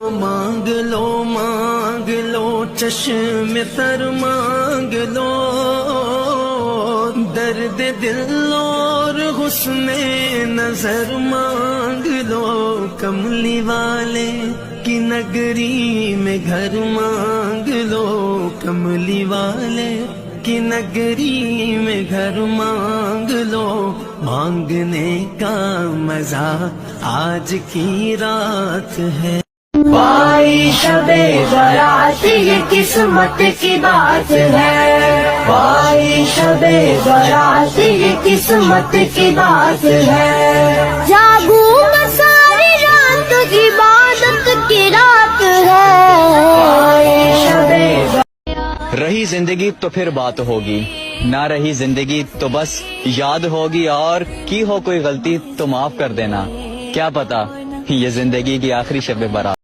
مانگ لو چشم تر مانگ لو، درد دل اور حسن نظر مانگ لو، کملی والے کی نگری میں گھر مانگ لو، کملی والے کی نگری میں گھر مانگ لو، مانگنے کا مزہ آج کی رات ہے۔ بائی شب برات یہ قسمت کی بات ہے، بائی شب برات یہ قسمت کی بات ہے، جاگوں میں ساری رات عبادت کی رات ہے، بائی شب رہی زندگی تو پھر بات ہوگی، نہ رہی زندگی تو بس یاد ہوگی، اور کی ہو کوئی غلطی تو معاف کر دینا، کیا پتا یہ زندگی کی آخری شب برات۔